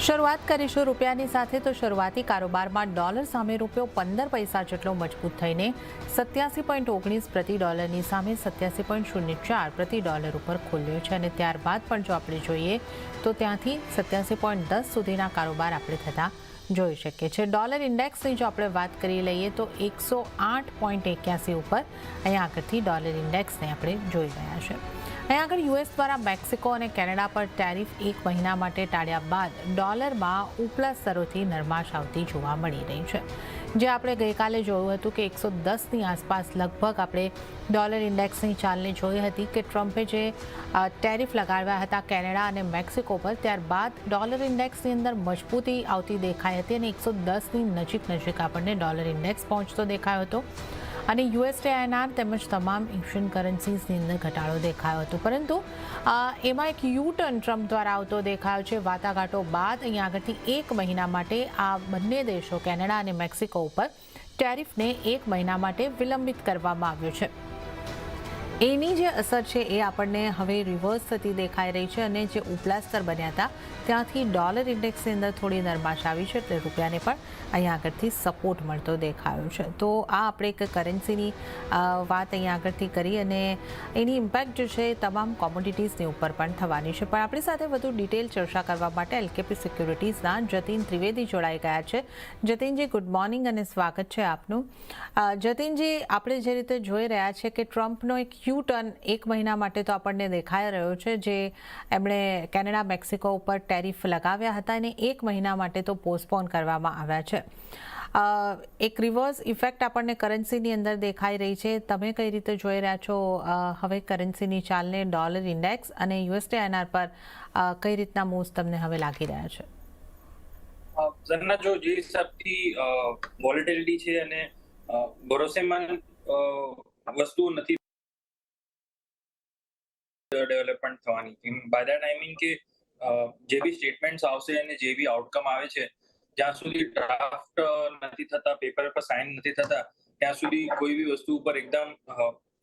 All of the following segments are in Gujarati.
શરૂઆત કરીશું રૂપિયાની સાથે તો શરૂઆતી કારોબારમાં ડોલર સામે રૂપિયો 15 પૈસા જેટલો મજબૂત થઈને 87.19 પ્રતિ ડોલરની સામે 87.04 પ્રતિ ડોલર ઉપર ખુલ્યો છે અને ત્યારબાદ પણ જો આપણે જોઈએ તો ત્યાંથી 87.10 સુધીના કારોબાર આપણે થતા જોઈ શકીએ છીએ। ડોલર ઇન્ડેક્સની જો આપણે વાત કરી લઈએ તો 108.81 ઉપર અહીંયા આગળથી ડોલર ઇન્ડેક્સને આપણે જોઈ રહ્યા છે। અહીંયા આગળ યુએસ દ્વારા મેક્સિકો અને કેનેડા પર ટેરિફ 1 મહિના માટે ટાળ્યા બાદ ડોલરમાં ઉપલા સ્તરોથી નરમાશ આવતી જોવા મળી રહી છે। જે આપણે ગઈકાલે જોયું હતું કે 110ની આસપાસ લગભગ આપણે ડોલર ઇન્ડેક્સની ચાલને જોઈ હતી કે ટ્રમ્પે જે ટેરિફ લગાવ્યા હતા કેનેડા અને મેક્સિકો પર, ત્યારબાદ ડોલર ઇન્ડેક્સની અંદર મજબૂતી આવતી દેખાઈ હતી અને 110ની નજીક આપણને ડોલર ઇન્ડેક્સ પહોંચતો દેખાયો હતો અને યુએસડી આઈએનઆર તેમજ તમામ એશિયન કરન્સીઝની અંદર ઘટાડો દેખાયો હતો। પરંતુ એમાં એક યુ ટર્ન ટ્રમ્પ દ્વારા આવતો દેખાયો છે। વાટાઘાટો બાદ અહીંયા આગળથી 1 મહિના માટે આ બંને દેશો કેનેડા અને મેક્સિકો ઉપર ટેરિફને 1 મહિના માટે વિલંબિત કરવામાં આવ્યો છે। એની જે અસર છે એ આપણને હવે રિવર્સ થતી દેખાઈ રહી છે અને જે ઉપલા સ્તર બન્યા હતા ત્યાંથી ડોલર ઇન્ડેક્સની અંદર થોડી નરમાશ આવી છે, એટલે રૂપિયાને પણ અહીંયા આગળથી સપોર્ટ મળતો દેખાયો છે। તો આ આપણે એક કરન્સીની વાત અહીંયા આગળથી કરી અને એની ઇમ્પેક્ટ જે છે તમામ કોમોડિટીઝની ઉપર પણ થવાની છે। પણ આપણી સાથે વધુ ડિટેલ ચર્ચા કરવા માટે એલકેપી સિક્યુરિટીઝના જતીન ત્રિવેદી જોડાઈ ગયા છે। જતીનજી, ગુડ મોર્નિંગ અને સ્વાગત છે આપનું। જતીનજી, આપણે જે રીતે જોઈ રહ્યા છે કે ટ્રમ્પનો એક યુ ટર્ન 1 મહિના માટે તો આપણને દેખાઈ રહ્યો છે, જે એમણે કેનેડા મેક્સિકો ઉપર ટેરિફ લગાવ્યા હતા અને 1 મહિના માટે તો પોસ્ટપોન કરવામાં આવ્યા છે। એક રિવર્સ ઇફેક્ટ આપણને કરન્સીની અંદર દેખાઈ રહી છે। તમે કઈ રીતે જોઈ રહ્યા છો હવે કરન્સીની ચાલને, ડોલર ઇન્ડેક્સ અને યુએસડી આઈએનઆર પર કઈ રીતના મૂવ્સ તમને હવે લાગી રહ્યા છે? ઝરના, જો જે હિસાબથી વોલેટિલિટી છે અને ભરોસેમંદ વસ્તુઓ નથી ડેવલપમેન્ટ થવાની, બાય ધેટ આઈ મીન કે જે બી સ્ટેટમેન્ટ્સ આવશે અને જે બી આઉટકમ આવે છે, જ્યાં સુધી ડ્રાફ્ટ નથી થતા, પેપર પર સાઇન નથી થતા, ત્યાં સુધી કોઈ બી વસ્તુ ઉપર એકદમ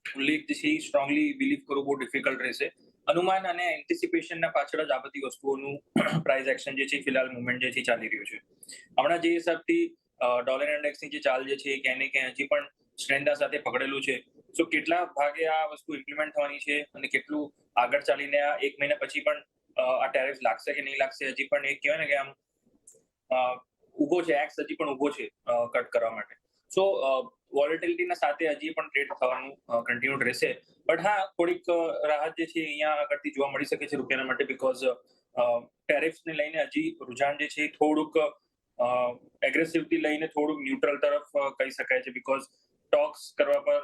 ઉલ્લેખથી સ્ટ્રોંગલી બિલીવ કરવું બહુ ડિફિકલ્ટ રહેશે। અનુમાન અને એન્ટિસિપેશનના પાછળ જ આ બધી વસ્તુઓનું પ્રાઇસ એક્શન જે છે ફિલહાલ મુવમેન્ટ જે છે ચાલી રહ્યું છે। હમણાં જે હિસાબથી ડોલર ઇન્ડેક્સની જે ચાલ જે છે એ ક્યાંય ને ક્યાંય હજી પણ સ્ટ્રેન્થ સાથે પકડેલું છે। સો કેટલા ભાગે આ વસ્તુ ઇમ્પ્લિમેન્ટ થવાની છે અને કેટલું આગળ ચાલીને આ 1 મહિના પછી પણ આ ટેરિફ લાગશે કે નહીં લાગશે, હજી પણ એક કહેવાય ને કે આમ ઊભો છે, એક્સ હજી પણ ઊભો છે કટ કરવા માટે। સો વોલેટિલિટીના સાથે હજી પણ ટ્રેડ થવાનું કન્ટિન્યુડ રહેશે। બટ હા, થોડીક રાહત જે છે અહીંયા આગળથી જોવા મળી શકે છે રૂપિયાના માટે, બીકોઝ ટેરિફ્સને લઈને હજી રુઝાન જે છે થોડુંક એગ્રેસિવથી લઈને થોડુંક ન્યુટ્રલ તરફ કહી શકાય છે, બીકોઝ ટોક્સ કરવા પર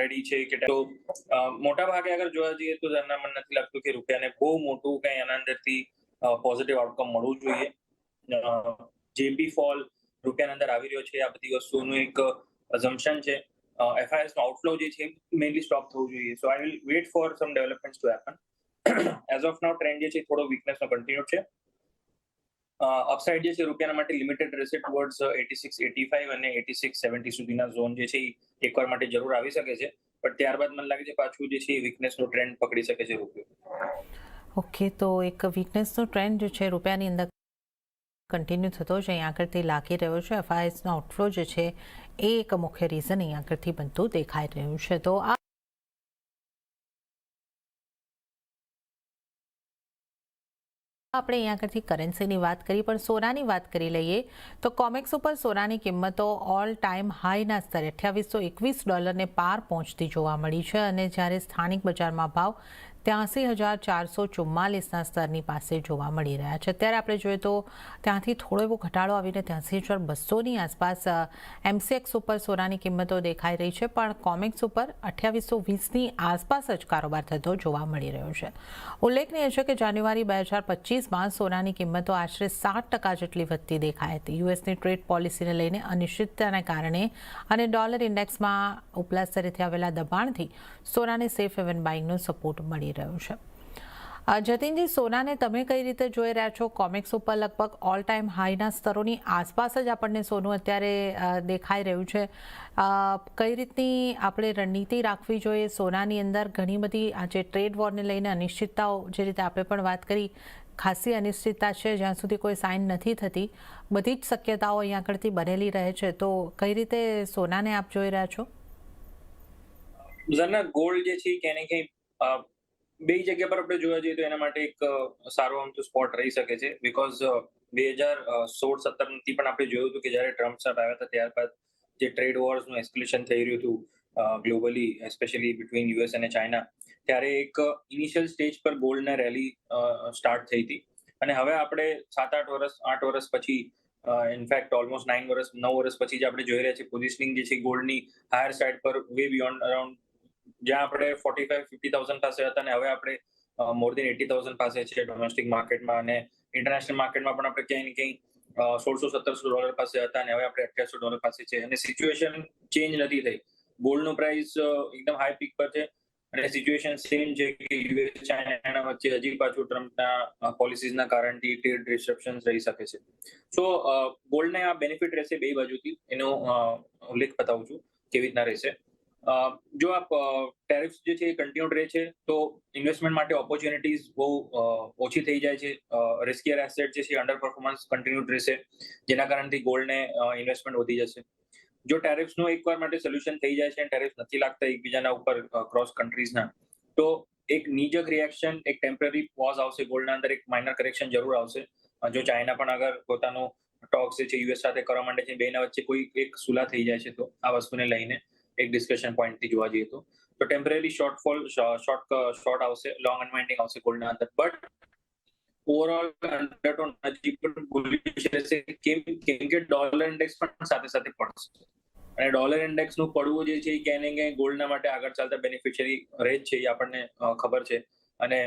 રેડી છે કે તો મોટા ભાગે અગર જોવા જઈએ તો મને નથી લાગતું કે રૂપિયાને બહુ મોટું કંઈ આના અંદરથી પોઝિટિવ આઉટકમ મળવું જોઈએ। જે બી ફોલ રૂપિયાના અંદર આવી રહ્યો છે આ બધી વસ્તુઓનું એક અઝમ્પશન છે। એફઆઈએસ નો આઉટફ્લો જે છે મેઇનલી સ્ટોપ થવું જોઈએ। So I will wait for some developments to happen. As of now trend જે છે થોડો વીકનેસનો કન્ટિન્યુ છે। અપસાઇડ જે છે રૂપિયાના માટે લિમિટેડ રહેશે ટુવર્ડ્સ 86.85 અને 86.70 સુધીના ઝોન જે છે એકવાર માટે જરૂર આવી શકે છે, પણ ત્યારબાદ મને લાગે છે પાછું જે છે વીકનેસનો ટ્રેન્ડ પકડી શકે છે રૂપિયો। ઓકે, તો એક વીકનેસનો ટ્રેન્ડ જે છે રૂપિયાની અંદર કન્ટિન્યુ થતો જ અહીં આગળથી લાગી રહ્યો છે। એફઆઈએસનો આઉટફ્લો જે છે એ એક મુખ્ય રીઝન અહીં આગળથી બનતું દેખાઈ રહ્યું છે। તો આ આપણે અહીંયા આગળથી કરન્સીની વાત કરી, પણ સોનાની વાત કરી લઈએ તો કોમેક્સ ઉપર સોનાની કિંમતો ઓલ ટાઈમ હાઈના સ્તરે $2821 પાર પહોંચતી જોવા મળી છે અને જ્યારે સ્થાનિક બજારમાં ભાવ 83,444ના સ્તરની પાસે જોવા મળી રહ્યા છે। અત્યારે આપણે જોઈએ તો ત્યાંથી થોડો એવો ઘટાડો આવીને 83,200ની આસપાસ એમસીએક્સ ઉપર સોનાની કિંમતો દેખાઈ રહી છે, પણ કોમેક્સ ઉપર 2820ની આસપાસ જ કારોબાર થતો જોવા મળી રહ્યો છે। ઉલ્લેખનીય છે કે જાન્યુઆરી 2025માં સોનાની કિંમતો આશરે 7% જેટલી વધતી દેખાઈ હતી। યુએસની ટ્રેડ પોલિસીને લઈને અનિશ્ચિતતાને કારણે અને ડોલર ઇન્ડેક્સમાં ઉપલા સ્તરેથી આવેલા દબાણથી સોનાને સેફ હેવન બાઇંગનો સપોર્ટ મળી રહ્યો છે। જતીનજી, સોનાને તમે કઈ રીતે જોઈ રહ્યા છો? કોમેક્સ ઉપર લગભગ ઓલ ટાઈમ હાઈના સ્તરોની આસપાસ જ આપણને સોનું અત્યારે દેખાઈ રહ્યું છે। કઈ રીતની આપણે રણનીતિ રાખવી જોઈએ સોનાની અંદર? ઘણી બધી આજે ટ્રેડ વોરને લઈને અનિશ્ચિતતાઓ જે રીતે આપણે પણ વાત કરી ખાસી અનિશ્ચિતતા છે, જ્યાં સુધી કોઈ સાઇન નથી થતી, બધી જ શક્યતાઓ અહીંયા આગળથી બનેલી રહે છે. તો કઈ રીતે સોનાને આપ જોઈ રહ્યા છો? ઝરના ગોલ્ડ જે છે ક્યાંય ને ક્યાંય બે જગ્યા પર આપણે જોવા જઈએ તો એના માટે એક સારો આમ તો સ્પોટ રહી શકે છે. બિકોઝ 2016-17 થી પણ આપણે જોયું હતું કે જ્યારે ટ્રમ્પ સાહેબ આવ્યા હતા ત્યારબાદ જે ટ્રેડ વોર્સનું એસ્કેલેશન થઈ રહ્યું હતું ગ્લોબલી, એસ્પેશિયલી બિટવીન યુએસ અને ચાઇના, ત્યારે એક ઇનિશિયલ સ્ટેજ પર ગોલ્ડના રેલી સ્ટાર્ટ થઈ હતી. અને હવે આપણે 8 વર્ષ પછી, ઇનફેક્ટ ઓલમોસ્ટ 9 વર્ષ પછી જ આપણે જોઈ રહ્યા છીએ પોઝિશનિંગ જે છે ગોલ્ડની હાયર સાઇડ પર, વે બિયોન્ડ અરાઉન્ડ જ્યાં આપણે 45,000-50,000 પાસે હતા અને હવે આપણે મોર દેન 80,000 પાસે છે ડોમેસ્ટિક માર્કેટમાં, અને ઇન્ટરનેશનલ માર્કેટમાં પણ આપણે ક્યાંય ને ક્યાંય $1,600-1,700 પાસે હતા અને હવે આપણે $2,800 પાસે છે. અને સિચ્યુએશન ચેન્જ નથી થઈ. ગોલ્ડનું પ્રાઇસ એકદમ હાઈ પીક પર છે અને સિચ્યુએશન સેમ છે કે યુએસ ચાઇના વચ્ચે હજી પાછું ટ્રમ્પના પોલિસીઝના કારણથી ટ્રેડ ડિસ્ટ્રપ્શન્સ રહી શકે છે. સો ગોલ્ડને આ બેનિફિટ રહેશે બે બાજુથી. એનો ઉલ્લેખ બતાવું છું કેવી રીતના રહેશે. જો આપ ટેરિફ્સ જે છે એ કન્ટિન્યુડ રહે છે તો ઇન્વેસ્ટમેન્ટ માટે ઓપોર્ચ્યુનિટીઝ બહુ ઓછી થઈ જાય છે. રિસ્કિયર એસેટ જે છે અંડર પરફોર્મન્સ કન્ટિન્યુડ રહેશે, જેના કારણથી ગોલ્ડને ઇન્વેસ્ટમેન્ટ વધી જશે. જો ટેરિફ્સનો એકવાર માટે સોલ્યુશન થઈ જાય છે અને ટેરિફ નથી લાગતા એકબીજાના ઉપર ક્રોસ કન્ટ્રીઝના, તો એક નીજક રિએક્શન, એક ટેમ્પરરી પોઝ આવશે ગોલ્ડના અંદર, એક માઇનર કરેક્શન જરૂર આવશે. જો ચાઇના પણ અગર પોતાનું ટોક્સ જે છે યુએસ સાથે કરવા માંડે છે, બેના વચ્ચે કોઈ એક સુલા થઈ જાય છે તો આ વસ્તુને લઈને એક ડિસ્કશન પોઈન્ટથી જોવા જઈએ તો ટેમ્પરરી શોર્ટ આવશે, લોંગ અનવાઇન્ડિંગ આવશે ગોલ્ડના અંદર. બટ ઓવરઓલ અંડરટોન હજી પણ બુલિશ રહેશે, કેમ કે ડોલર ઇન્ડેક્સ પણ સાથે સાથે પડશે અને ડોલર ઇન્ડેક્સનું પડવું જે છે એ ક્યાંય ને ક્યાંય ગોલ્ડના માટે આગળ ચાલતા બેનિફિશિયરી રહે જ છે, એ આપણને ખબર છે. અને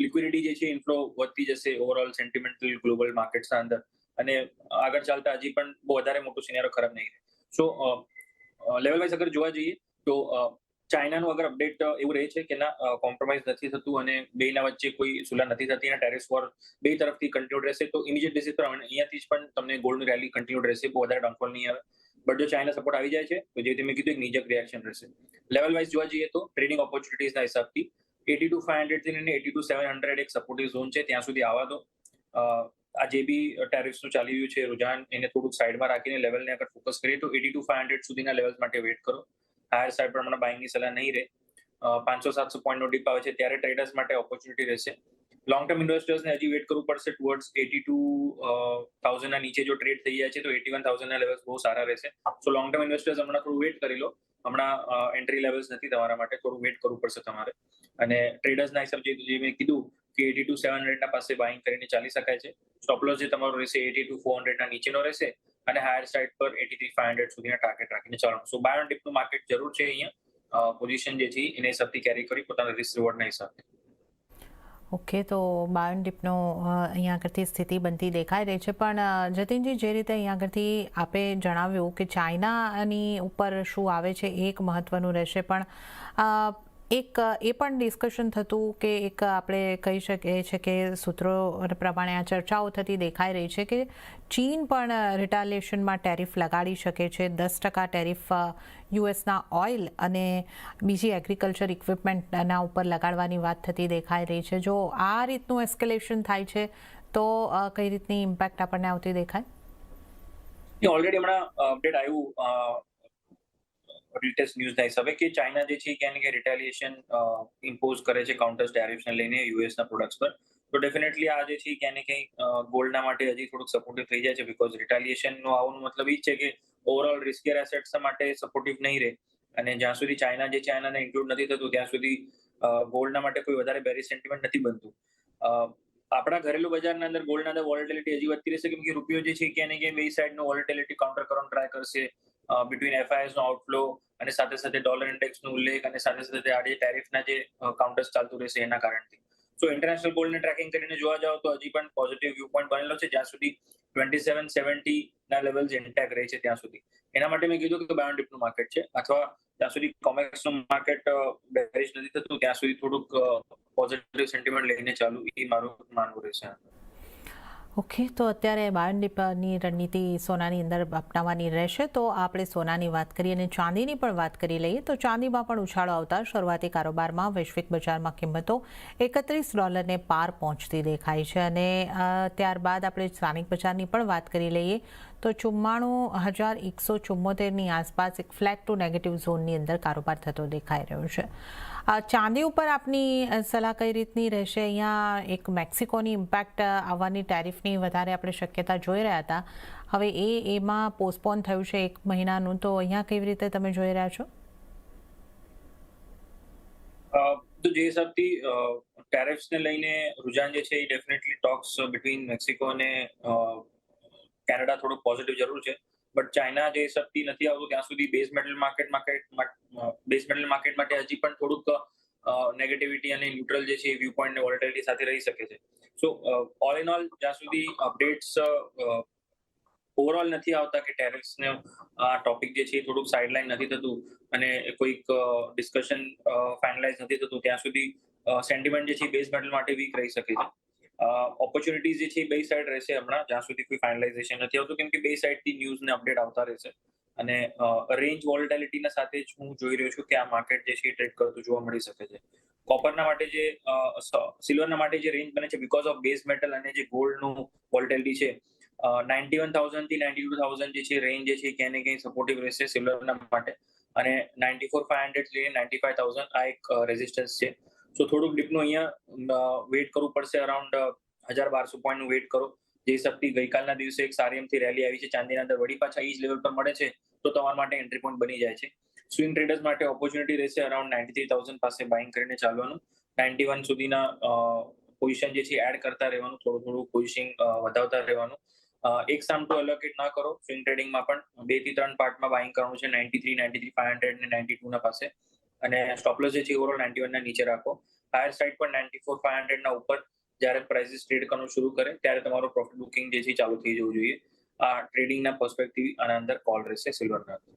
લિક્વિડિટી જે છે ઇન્ફ્લો વધતી જશે ઓવરઓલ સેન્ટિમેન્ટલ ગ્લોબલ માર્કેટ્સના અંદર, અને આગળ ચાલતા હજી પણ બહુ વધારે મોટું સિનેરિયો ખરાબ નહીં રહે. સો લેવલ વાઇઝ અગર જોવા જઈએ તો ચાઇનાનું અગર અપડેટ એવું રહે છે કે ના કોમ્પ્રોમાઇઝ નથી થતું અને બેના વચ્ચે કોઈ સુલા નથી થતી અને ટેરિફ વોર બે તરફથી કન્ટિન્યુડ રહેશે, તો ઇમિડિયેટ બેસિસ પર અહીંયાથી જ પણ તમને ગોલ્ડની રેલી કન્ટિન્યુડ રહેશે, બહુ વધારે ડાઉનફોલ નહીં આવે. બટ જો ચાઇના સપોર્ટ આવી જાય છે તો જે તમે કીધું એક નીજક રિએક્શન રહેશે. લેવલ વાઇઝ જોવા જઈએ તો ટ્રેડિંગ ઓપોર્ચ્યુનિટીઝના હિસાબથી 82,500 થી લઈને 82,700 એક સપોર્ટિવ ઝોન છે, ત્યાં સુધી આવવા દો. આ જે બી ટેરિફ્સનું ચાલી રહ્યું છે રુઝાન, એને થોડુંક સાઈડમાં રાખીને લેવલને અગર ફોકસ કરીએ તો 82,500 સુધીના લેવલ્સ માટે વેઇટ કરો. હાયર સાઈડ પર હમણાં બાઇંગની સલાહ નહીં રહે. 500-700 પોઈન્ટનો ડીપ આવે છે ત્યારે ટ્રેડર્સ માટે ઓપોર્ચ્યુનિટી રહેશે. લોંગ ટર્મ ઇન્વેસ્ટર્સને હજી વેઇટ કરવું પડશે ટુવર્ડ્સ 82,000 ના નીચે જો ટ્રેડ થઈ જાય છે તો 81,000 ના લેવલ્સ બહુ સારા રહેશે. સો લોંગ ટર્મ ઇન્વેસ્ટર્સ હમણાં થોડું વેઇટ કરી લો. હમણાં એન્ટ્રી લેવલ્સ નથી તમારા માટે, થોડું વેઇટ કરવું પડશે તમારે. અને ટ્રેડર્સના હિસાબ જે મેં કીધું કે 82,700 ના પાસે બાઇંગ કરીને ચાલી શકાય છે. સ્ટોપ લોસ જે તમારો રહેશે 82,400 ના નીચેનો રહેશે અને હાયર સાઇડ પર 83,500 સુધીના ટાર્ગેટ રાખીને ચાલવાનું. સો બાય ઓન ડિપનું માર્કેટ જરૂર છે અહીંયા પોઝિશન જે છે એના હિસાબથી કેરી કરી પોતાના રિસ્ક રિવોર્ડના હિસાબથી. ઓકે, તો બાયોન ડીપનો અહીંયા આગળથી સ્થિતિ બનતી દેખાઈ રહી છે. પણ જતીનજી, જે રીતે અહીંયા આગળથી આપે જણાવ્યું કે ચાઇનાની ઉપર શું આવે છે એ એક મહત્વનું રહેશે, પણ એક એ પણ ડિસ્કશન થતું કે એક આપણે કહી શકીએ છીએ કે સૂત્રો પ્રમાણે આ ચર્ચાઓ થતી દેખાઈ રહી છે કે ચીન પણ રિટાલિએશનમાં ટેરિફ લગાડી શકે છે. 10% ટેરિફ યુએસના ઓઇલ અને બીજી એગ્રીકલ્ચર ઇક્વિપમેન્ટના ઉપર લગાડવાની વાત થતી દેખાઈ રહી છે. જો આ રીતનું એસ્કેલેશન થાય છે તો કઈ રીતની ઇમ્પેક્ટ આપણને આવતી દેખાય? ઓલરેડી હમણાં અપડેટ આવ્યું લેટેસ્ટ ન્યૂઝના હિસાબે કે ચાઇના જે છે ક્યાંય ને ક્યાંય રિટાલિએશન ઇમ્પોઝ કરે છે કાઉન્ટર ટેરિફ્સને લઈને યુએસના પ્રોડક્ટ્સ પર. તો ડેફિનેટલી આ જે છે ક્યાંય ને ક્યાંય ગોલ્ડના માટે હજી થોડુંક સપોર્ટિવ થઈ જાય છે, બિકોઝ રિટાલિએશનનો આવવાનો મતલબ એ જ છે કે ઓવરઓલ રિસ્કિયર એસેટ્સ માટે સપોર્ટિવ નહીં રહે. અને જ્યાં સુધી ચાઇના જે ચાઇનાને ઇન્ક્લુડ નથી થતું ત્યાં સુધી ગોલ્ડના માટે કોઈ વધારે બેરી સેન્ટિમેન્ટ નથી બનતું. આપણા ઘરેલું બજારના અંદર ગોલ્ડના અંદર વોલેટિલિટી હજી વધતી રહેશે, કેમ કે રૂપિયો જે છે ક્યાંય ને ક્યાંય બે સાઇડનો વોલેટિલિટી કાઉન્ટર કરવાનો ટ્રાય કરશે. બિટવીન એફઆઈએસનો આઉટફ્લો અને સાથે સાથે ડોલર ઇન્ડેક્સનો ઉલ્લેખ અને સાથે સાથે આ જે ટેરિફના જે કાઉન્ટર્સ ચાલતું રહેશે એના કારણથી. સો ઇન્ટરનેશનલ ગોલ્ડને ટ્રેકિંગ કરીને જોવા જાવ તો હજી પણ પોઝિટિવ વ્યૂ પોઈન્ટ બનેલો છે જ્યાં સુધી 2770 ના લેવલ્સ ઇન્ટેક્ટ રહે છે ત્યાં સુધી. એના માટે મેં કીધું કે બાયોન ડિપનું માર્કેટ છે, અથવા જ્યાં સુધી કોમેક્સનું માર્કેટ બેરિશ નથી થતું ત્યાં સુધી થોડુંક પોઝિટિવ સેન્ટિમેન્ટ લઈને ચાલુ, એ મારું માનવું રહેશે. ઓકે, તો અત્યારે બાયોડિપની રણનીતિ સોનાની અંદર અપનાવવાની રહેશે. તો આપણે સોનાની વાત કરીએ અને ચાંદીની પણ વાત કરી લઈએ. તો ચાંદીમાં પણ ઉછાળો આવતા શરૂઆતી કારોબારમાં વૈશ્વિક બજારમાં કિંમતો $31 પાર પહોંચતી દેખાય છે. અને ત્યારબાદ આપણે સ્થાનિક બજારની પણ વાત કરી લઈએ તો 94,174ની આસપાસ એક ફ્લેટ ટુ નેગેટિવ ઝોનની અંદર કારોબાર થતો દેખાઈ રહ્યો છે. ચાંદી ઉપર આપની સલાહ કઈ રીતની રહેશે? અહીંયા એક મેક્સિકોની ઇમ્પેક્ટ આવવાની ટેરિફની વધારે આપણે શક્યતા જોઈ રહ્યા હતા. હવે એમાં પોસ્ટપોન થયું છે 1 મહિનાનું. તો અહીંયા કેવી રીતે તમે જોઈ રહ્યા છો? તો જે હિસાબથી ટેરિફ્સને લઈને રુઝાન જે છે એ ડેફિનેટલી ટોક્સ બિટવીન મેક્સિકો અને કેનેડા થોડુંક પોઝિટિવ જરૂર છે. બટ ચાઇના જે હિસાબથી નથી આવતું ત્યાં સુધી બેઝ મેટલ માર્કેટ માટે હજી પણ થોડુંક નેગેટિવિટી અને ન્યુટ્રલ જે છે એ વ્યૂ પોઈન્ટ વોલેટિલિટી સાથે રહી શકે છે. સો ઓલ ઇન ઓલ જ્યાં સુધી અપડેટ્સ ઓવરઓલ નથી આવતા કે ટેરિફ્સને આ ટોપિક જે છે એ થોડુંક સાઇડલાઇન નથી થતું અને કોઈક ડિસ્કશન ફાઇનલાઇઝ નથી થતું ત્યાં સુધી સેન્ટિમેન્ટ જે છે બેઝ મેટલ માટે વીક રહી શકે છે. ઓપોર્ચ્યુનિટીઝ જે છે એ બે સાઇડ રહેશે હમણાં જ્યાં સુધી કોઈ ફાઇનલાઇઝેશન નથી આવતું, કેમ કે બે સાઇડથી ન્યૂઝ ને અપડેટ આવતા રહેશે. અને રેન્જ વોલેટિલિટીના સાથે જ હું જોઈ રહ્યો છું કે આ માર્કેટ જે છે એ ટ્રેડ કરતું જોવા મળી શકે છે. કોપરના માટે જે સિલ્વરના માટે જે રેન્જ બને છે બીકોઝ ઓફ બેઝ મેટલ અને જે ગોલ્ડનું વોલેટિલિટી છે 91,000 થી 92,000 જે છે રેન્જ જે છે ક્યાંય ને ક્યાંય સપોર્ટિવ રહેશે સિલ્વરના માટે. અને 94,500 થી 95,000 આ એક રેઝિસ્ટન્સ છે. સો થોડુંક ડીપનું અહીંયા વેઇટ કરવું પડશે. અરાઉન્ડ 1,200 પોઈન્ટનું વેઇટ કરો. જે હિસાબથી ગઈકાલના દિવસે એક સારી એમથી રેલી આવી છે ચાંદીના અંદર વળી પાછા એ જ લેવલ પર મળે છે તો તમારા માટે એન્ટ્રી પોઈન્ટ બની જાય છે. સ્વિંગ ટ્રેડર્સ માટે ઓપોર્ચ્યુનિટી રહેશે અરાઉન્ડ 93,000 પાસે બાઇંગ કરીને ચાલવાનું. 91 સુધીના પોઝિશન જે છે એડ કરતા રહેવાનું, થોડું પોઝિશન વધાવતા રહેવાનું. એક સામ ટુ એલોકેટ ના કરો. સ્વિંગ ટ્રેડિંગમાં પણ 2 થી 3 પાર્ટમાં બાઇંગ કરવાનું છે 93, 93,500 અને 92 ના પાસે. અને સ્ટોપલોસ જે છે ઓવરઓલ 91 ના નીચે રાખો. હાયર સાઇડ પર 94,500 ના ઉપર જ્યારે પ્રાઇસીસ ટ્રેડ કરવાનું શરૂ કરે ત્યારે તમારો પ્રોફિટ બુકિંગ જે છે ચાલુ થઈ જવું જોઈએ. આ ટ્રેડિંગના પર્સપેક્ટિવ આના અંદર કોલ રહેશે સિલ્વરના અંદર.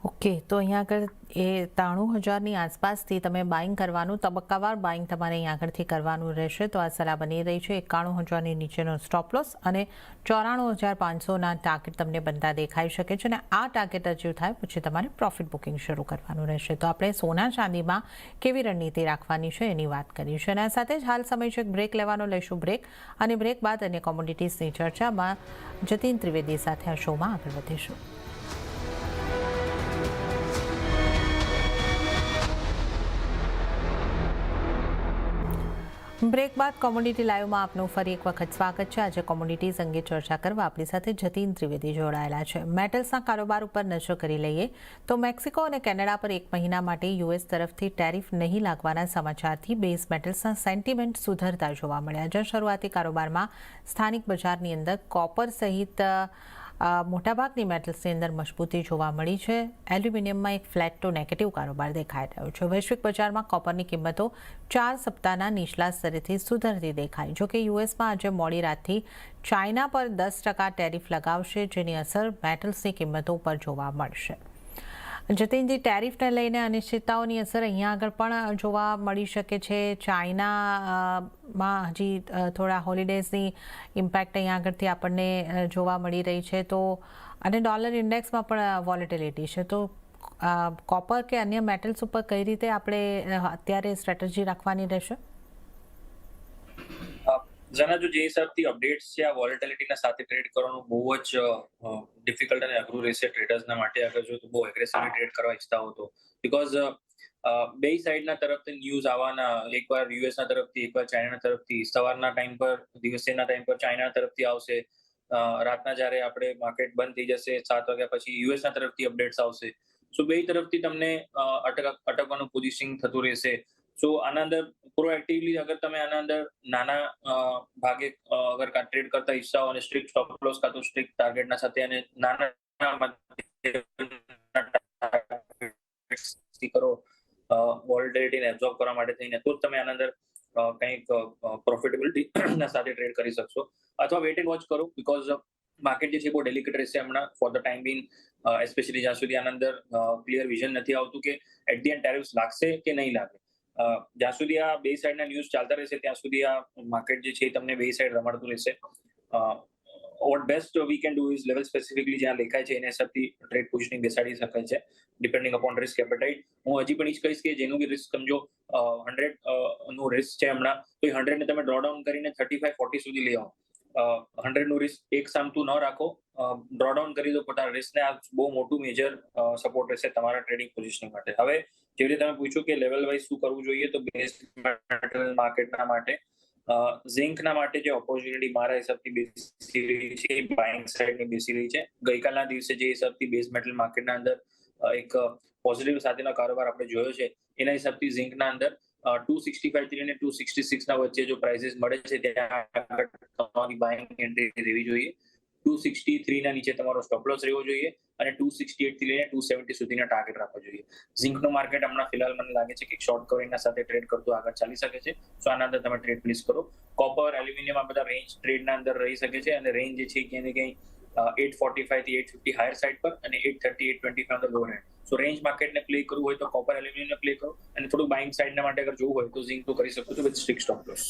ઓકે, તો અહીંયા આગળ એ 93,000ની આસપાસથી તમે બાઇંગ કરવાનું, તબક્કાવાર બાઇંગ તમારે અહીંયા આગળથી કરવાનું રહેશે. તો આ સલાહ બની રહી છે. 91,000ની નીચેનો સ્ટોપ લોસ અને 94,500ના ટાર્ગેટ તમને બનતા દેખાઈ શકે છે. અને આ ટાર્ગેટ અચીવ થાય પછી તમારે પ્રોફિટ બુકિંગ શરૂ કરવાનું રહેશે. તો આપણે સોના ચાંદીમાં કેવી રણનીતિ રાખવાની છે એની વાત કરી છે. અને આ સાથે જ હાલ સમય છે બ્રેક લેવાનો, લઈશું બ્રેક. અને બ્રેક બાદ અન્ય કોમોડિટીઝની ચર્ચામાં જતીન ત્રિવેદી સાથે આ શોમાં આગળ વધીશું. બ્રેક બાદ કોમોડિટી લાઈવમાં આપનું ફરી એક વખત સ્વાગત છે. આજે કોમોડિટીઝ અંગે ચર્ચા કરવા આપણી સાથે જતીન ત્રિવેદી જોડાયેલા છે. મેટલ્સના કારોબાર ઉપર નજર કરી લઈએ તો મેક્સિકો અને કેનેડા પર 1 મહિના માટે યુએસ તરફથી ટેરિફ નહીં લાગવાના સમાચારથી બેઝ મેટલ્સના સેન્ટિમેન્ટ સુધરતા જોવા મળ્યા છે. શરૂઆતી કારોબારમાં સ્થાનિક બજારની અંદર કોપર સહિત મોટાભાગની મેટલ્સની અંદર મજબૂતી જોવા મળી છે. એલ્યુમિનિયમમાં એક ફ્લેટ ટુ નેગેટિવ કારોબાર દેખાઈ રહ્યો છે. વૈશ્વિક બજારમાં કોપરની કિંમતો 4 સપ્તાહના નીચલા સ્તરેથી સુધરતી દેખાઈ. જોકે યુએસમાં આજે મોડી રાતથી ચાઇના પર 10% ટેરિફ લગાવશે, જેની અસર મેટલ્સની કિંમતો ઉપર જોવા મળશે. જતીનજી, ટેરિફને લઈને અનિશ્ચિતતાઓની અસર અહીંયા આગળ પણ જોવા મળી શકે છે. ચાઇનામાં હજી થોડા હોલિડેઝની ઇમ્પેક્ટ અહીંયા આગળથી આપણને જોવા મળી રહી છે. તો અને ડોલર ઇન્ડેક્સમાં પણ વોલેટિલિટી છે. તો કોપર કે અન્ય મેટલ્સ ઉપર કઈ રીતે આપણે અત્યારે સ્ટ્રેટેજી રાખવાની રહેશે? જના જો જે હિસાબથી અપડેટ્સ છે આ વોલેટિલિટીના સાથે ટ્રેડ કરવાનું બહુ જ ડિફિકલ્ટ અને અઘરું રહેશે ટ્રેડર્સના માટે, અગર જો બહુ એગ્રેસિવલી ટ્રેડ કરવા ઈચ્છતા હો તો. બીકોઝ બે સાઈડના તરફથી ન્યૂઝ આવવાના, એકવાર યુએસના તરફથી, એકવાર ચાઇનાના તરફથી. સવારના ટાઈમ પર, દિવસેના ટાઈમ પર ચાઇનાના તરફથી આવશે. રાતના જ્યારે આપણે માર્કેટ બંધ થઈ જશે 7 વાગ્યા પછી યુએસના તરફથી અપડેટ્સ આવશે. સો બે તરફથી તમને અટકવાનું પોઝિશનિંગ થતું રહેશે. સો આના અંદર પ્રોએક્ટિવલી અગર તમે આના અંદર નાના ભાગે અગર ટ્રેડ કરતા ઈચ્છા હો અને સ્ટ્રિક્ટ સ્ટોપ લોસ કાં તો સ્ટ્રિક્ટ ટાર્ગેટના સાથે અને નાના કરો વોલેટિલિટીને એબ્ઝોર્બ કરવા માટે થઈને, તો જ તમે આના અંદર કંઈક પ્રોફિટેબિલિટીના સાથે ટ્રેડ કરી શકશો. અથવા વેટ એન્ડ વોચ કરો, બીકોઝ માર્કેટ જે છે બહુ ડેલિકેટ રહેશે હમણાં for the time Bing, specially જ્યાં સુધી આના અંદર ક્લિયર વિઝન નથી આવતું કે એટ ધી એન્ડ ટેરિફ્સ લાગશે કે નહીં લાગે. જ્યાં સુધી આ બે સાઈડના ન્યૂઝ ચાલતા રહેશે ત્યાં સુધી આ માર્કેટ જે છે એ તમને બે સાઈડ રમાડતું રહેશે. What best we can do is level specifically જ્યાં લેખાય છે એના હિસાબથી ટ્રેડ પોઝિશનિંગ બેસાડી શકાય છે ડિપેન્ડિંગ અપોન રિસ્ક એપેટાઇટ. હું હજી પણ એ જ કહીશ કે જેનું બી રિસ્ક સમજો 100 નું રિસ્ક છે હમણાં, તો એ 100 ને તમે ડ્રોડાઉન કરીને 35-40 સુધી લઈ આવો. 100 નું રિસ્ક એક સામતું ન રાખો, ડ્રોડાઉન કરી દો પોતાના રિસ્કને. આ બહુ મોટું મેજર સપોર્ટ રહેશે તમારા ટ્રેડિંગ પોઝિશનિંગ માટે. હવે જેવી રીતે તમે પૂછ્યું કે લેવલ વાઇઝ શું કરવું જોઈએ, તો બેઝ મેટલ માર્કેટના માટે ઝિંકના માટે જે ઓપોર્ચ્યુનિટી મારા હિસાબથી બેસી રહી છે એ બાઇંગ સાઇડની બેસી રહી છે. ગઈકાલના દિવસે જે હિસાબથી બેઝ મેટલ માર્કેટના અંદર એક પોઝિટિવ સાથેનો કારોબાર આપણે જોયો છે, એના હિસાબથી ઝિંકના અંદર 265 થી અને 266 ના વચ્ચે જો પ્રાઇસીસ મળે છે ત્યાં તમારી બાઇંગ એન્ટ્રી રહેવી જોઈએ. 263 ના નીચે તમારો સ્ટોપ લોસ રહેવો જોઈએ અને 268 થી લઈને 270 સુધીના ટાર્ગેટ રાખવો જોઈએ. ઝિંકનું માર્કેટ હમણાં ફિલહાલ મને લાગે છે કે શોર્ટ કવરિંગના સાથે ટ્રેડ કરતું આગળ ચાલી શકે છે, સો આના અંદર તમે ટ્રેડ પ્લીઝ કરો. કોપર, એલ્યુમિનિયમ આ બધા રેન્જ ટ્રેડના અંદર રહી શકે છે અને રેન્જ જે છે ક્યાંય ને ક્યાંય 845 થી 850 હાયર સાઇડ પર અને 830-825 on the lower end. So range માર્કેટને પ્લે કરવું હોય તો કોપર, એલ્યુમિનિયમને પ્લે કરો અને થોડું બાઇંગ સાઇડના માટે અગર જોવું હોય તો ઝિંક કરી શકો છો with strict stop loss.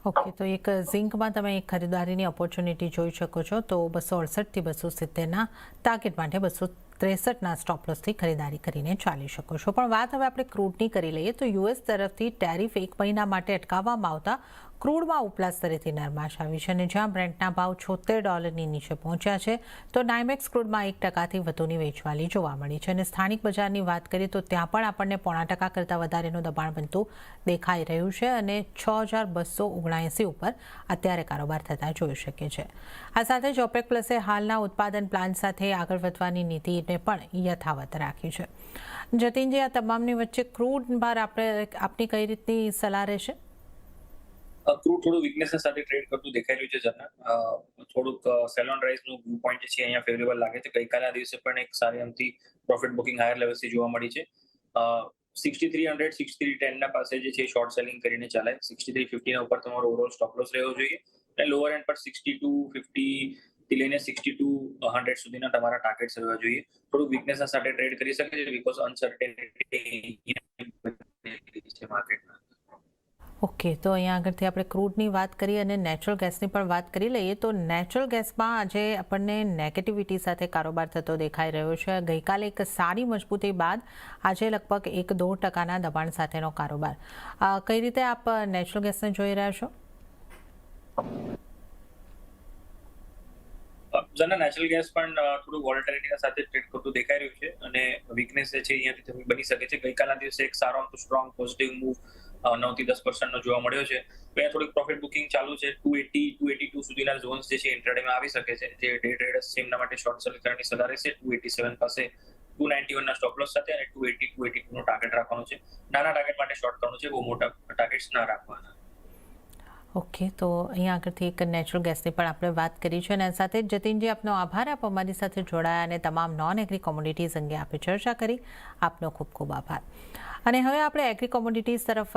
Okay, તો એક ઝિંકમાં તમે એક ખરીદારીની ઓપોર્ચ્યુનિટી જોઈ શકો છો. તો 268 થી 270ના ટાર્ગેટ માટે 263ના સ્ટોપ લોસથી ખરીદારી કરીને ચાલી શકો છો. પણ વાત હવે આપણે ક્રૂડની કરી લઈએ તો યુએસ તરફથી ટેરિફ 1 મહિના માટે અટકાવવામાં આવતા ક્રૂડમાં ઉપલા સ્તરેથી નરમાશ આવી છે અને જ્યાં બ્રેન્ટના ભાવ $76 નીચે પહોંચ્યા છે, તો નાઇમેક્સ ક્રૂડમાં 1% વધુની વેચવાલી જોવા મળી છે. અને સ્થાનિક બજારની વાત કરીએ તો ત્યાં પણ આપણને 0.5% કરતાં વધારેનું દબાણ બનતું દેખાઈ રહ્યું છે અને 6,279 ઉપર અત્યારે કારોબાર થતા જોઈ શકે છે. આ સાથે જ ઓપેક પ્લસે હાલના ઉત્પાદન પ્લાન સાથે આગળ વધવાની નીતિને પણ યથાવત રાખી છે. જતીનજી, આ તમામની વચ્ચે ક્રૂડ પર આપની કઈ રીતની સલાહ રહેશે? ક્રૂડ થોડું વીકનેસ સાથે ટ્રેડ કરતું દેખાઈ રહ્યું છે જરા. થોડુંક સેલ ઓન રાઇઝનું વ્યૂ પોઈન્ટ જે છે અહીંયા ફેવરેબલ લાગે છે. ગઈકાલના દિવસે પણ એક સારી અમથી પ્રોફિટ બુકિંગ હાયર લેવલથી જોવા મળી છે. 6300, 6310 ના પાસે જે છે શોર્ટ સેલિંગ કરીને ચાલાય. 6350 ના ઉપર તમારો ઓવરઓલ સ્ટોપ લોસ રહેવો જોઈએ અને લોઅર એન્ડ પર 6250 થી લઈને 6200 સુધીના તમારા ટાર્ગેટ્સ રહેવા જોઈએ. થોડું વીકનેસ સાથે ટ્રેડ કરી શકે છે બીકોઝ અનસર્ટેનિટી છે માર્કેટમાં. ઓકે, તો અહીંયા આગળથી આપણે ક્રૂડની વાત કરી અને નેચરલ ગેસની પણ વાત કરી લઈએ. તો નેચરલ ગેસમાં આજે આપણને નેગેટિવિટી સાથે કારોબાર થતો દેખાઈ રહ્યો છે. ગઈકાલે એક સારી મજબૂતી બાદ આજે લગભગ 1-2%ના દબાણ સાથેનો કારોબાર. કઈ રીતે આપ નેચરલ ગેસને જોઈ રહ્યા છો? નેચરલ ગેસ પણ થોડું વોલેટિલિટીના સાથે ટ્રેડ કરતું દેખાઈ રહ્યું છે અને વીકનેસ જે છે અહીંયાથી બની શકે છે. ગઈકાલના દિવસે એક સારો સ્ટ્રોંગ પોઝિટિવ મૂવ 9-10% જોવા મળ્યો છે. અહીંયા થોડીક પ્રોફિટ બુકિંગ ચાલુ છે. 280-282 સુધીના ઝોન્સ જે છે ઇન્ટ્રાડેમાં આવી શકે છે. જે ડે ટ્રેડર્સ છે એમના માટે શોર્ટ સેલ કરવાની સલાહ રહેશે. 287 પાસે 291ના સ્ટોપ લોસ સાથે અને 280-282 નો ટાર્ગેટ રાખવાનો છે. નાના ટાર્ગેટ માટે શોર્ટ કરવાનું છે, બહુ મોટા ટાર્ગેટ્સ ના રાખવાના. ઓકે, તો અહીંયા આગળથી એક નેચરલ ગેસની પણ આપણે વાત કરી છે અને સાથે જ જતીનજી, આપનો આભાર. આપ અમારી સાથે જોડાયા અને તમામ નોન એગ્રી કોમોડિટીઝ અંગે આપણે ચર્ચા કરી. આપનો ખૂબ ખૂબ આભાર. અને હવે આપણે એગ્રી કોમોડિટીઝ તરફ